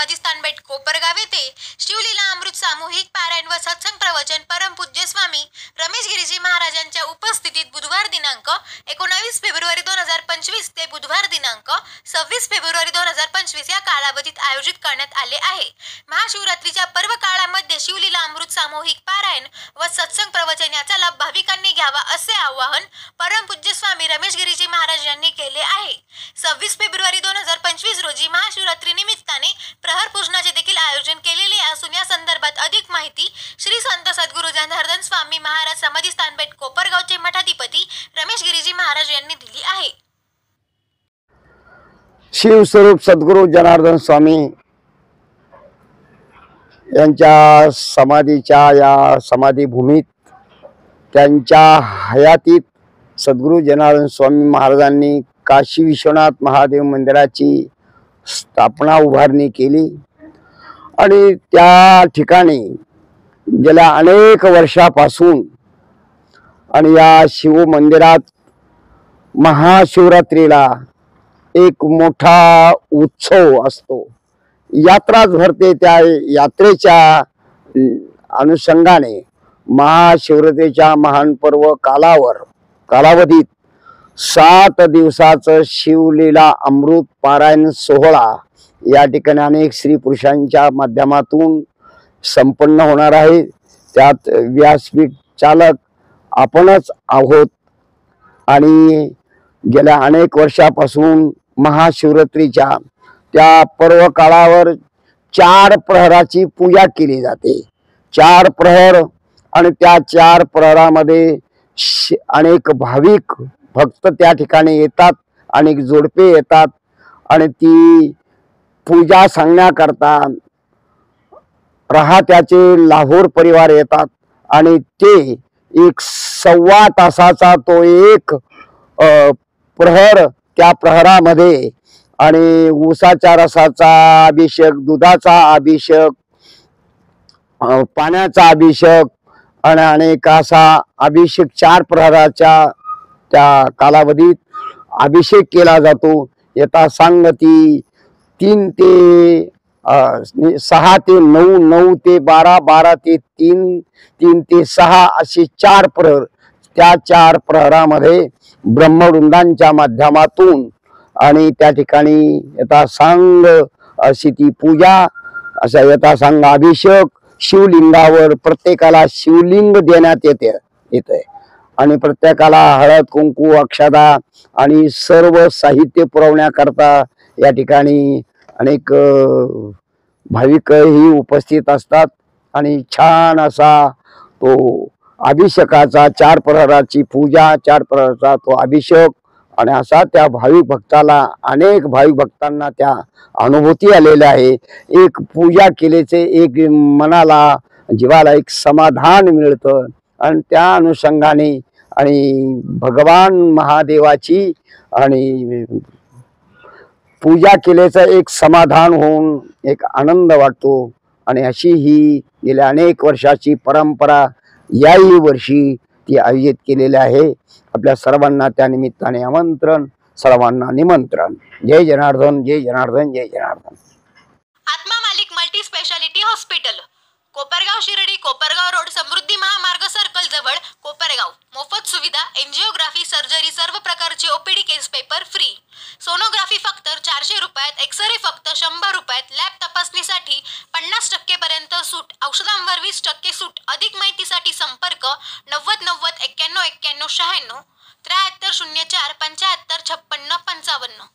समाधी स्थानबेट कोपरगाव येथे शिवलीला अमृत सामूहिक पारायण व सत्संग प्रवचन परमपूज्य स्वामी रमेश गिरीजी महाराजांच्या उपस्थितीत बुधवार दिनांक 19 फेब्रुवारी 2025 ते बुधवार दिनांक 26 फेब्रुवारी 2025 या कालावधीत आयोजित करण्यात आले आहे। महाशिवरात्रीच्या पर्व काळामध्ये शिवलीला अमृत सामूहिक पारायण व सत्संग प्रवचन याचा लाभ भाविकांनी घ्यावा असे आवाहन परमपूज्य स्वामी रमेश गिरीजी महाराज यांनी केले आहे। 26 फेब्रुवारी 2025 रोजी महाशिवरात्री निमित्ताने प्रहर पूजनाचे देखील आयोजन केलेले असून या संदर्भात अधिक माहिती श्री संत सद्गुरु जनार्दन स्वामी महाराज समाधी स्थानबेट कोपरगावचे मठाधिपती रमेश गिरीजी महाराज यांनी दिली आहे। शिवस्वरूप सद्गुरु जनार्दन स्वामी यांच्या समाधीच्या या समाधी भूमीत त्यांच्या हयातीत सद्गुरु जनार्दन स्वामी महाराजांनी काशी विश्वनाथ महादेव मंदिराची स्थापना उभारणी केली आणि त्या ठिकाणी गेल्या अनेक वर्षापासून आणि या शिव मंदिरात महाशिवरात्रीला एक मोठा उत्सव असतो, यात्राच भरते। त्या यात्रेच्या अनुषंगाने महाशिवरात्रीच्या महान पर्व कालावधीत 7 दिवसाचं शिवलीला अमृत पारायण सोहळा या ठिकाणी अनेक स्त्री पुरुषांच्या माध्यमातून संपन्न होणार आहे। त्यात व्यासपीठ चालक आपणच आहोत आणि गेल्या अनेक वर्षापासून महाशिवरात्रीच्या त्या पर्व काळावर 4 प्रहराची पूजा केली जाते। 4 प्रहर आणि त्या 4 प्रहरामध्ये अनेक भाविक भक्त त्या ठिकाणी येतात, अनेक जोडपे येतात आणि ती पूजा सांगण्याकरता राहत्याचे लाहोर परिवार येतात आणि ते एक 1.25 तासाचा तो एक प्रहर, त्या प्रहरामध्ये आणि ऊसाच्या रसाचा अभिषेक, दुधाचा अभिषेक, पाण्याचा अभिषेक आणि अनेक असा अभिषेक 4 प्रहराच्या त्या कालावधीत अभिषेक केला जातो। यथा सांगती 3 ते 6 ते 9, 9 ते 12, 12 ते 3, 3 ते 6 असे 4 प्रहर। त्या 4 प्रहरामध्ये ब्रह्मवृंदांच्या माध्यमातून आणि त्या ठिकाणी यथासांग अशी ती पूजा, असा यथासांग अभिषेक शिवलिंगावर प्रत्येकाला शिवलिंग देण्यात येते आणि प्रत्येकाला हळद कुंकू अक्षदा आणि सर्व साहित्य पुरवण्याकरता या ठिकाणी अनेक भाविक ही उपस्थित असतात आणि छान असा तो अभिषेकाचा 4 प्रहराची पूजा, 4 प्रहराचा तो अभिषेक आणि असा त्या भाविक भक्ताला, अनेक भाविक भक्तांना त्या अनुभूती आलेल्या आहे। एक पूजा केल्याचे एक मनाला जीवाला एक समाधान मिळतं आणि त्या अनुषंगाने आणि भगवान महादेवाची आणि पूजा केल्याचं एक समाधान होऊन एक आनंद वाटतो आणि अशी ही गेल्या अनेक वर्षाची परंपरा याही वर्षी ती आयोजित केलेली आहे। आपल्या सर्वांना त्या निमित्ताने आमंत्रण, सर्वांना निमंत्रण। जय जनार्दन, जय जनार्दन, जय Janardan. Atma Malik multi speciality hospital, Kopargaon Shirdi, Kopargaon road, Samruddhi Mahamarg circle जवळ, कोपरगाव। मोफत सुविधा, एंजिओग्राफी, सर्जरी, सर्व प्रकारचे ओपीडी केस पेपर फ्री। सोनोग्राफी फक्त 400 रुपयात, एक्सरे फक्त 100 रुपयात, लॅब तपासणीसाठी 50% पर्यंत सूट, औषधांवर 20% सूट। अधिक माहितीसाठी संपर्क 90 90 91 91 96 73 04 75 56 55।